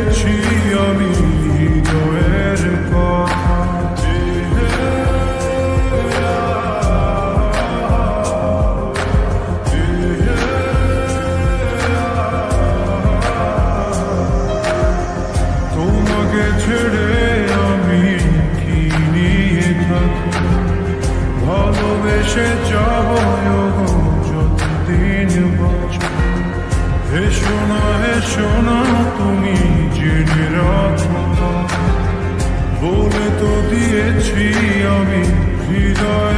দিয়েছি আমি হৃদয়ের কথা। তোমাকে ছেড়ে আমি কি নিয়ে থাকি, ভালোবেসে যাব যতদিন বাঁচব। হেসো না তুমি জেনে রাখো, বলে তো দিয়েছি আমি হৃদয়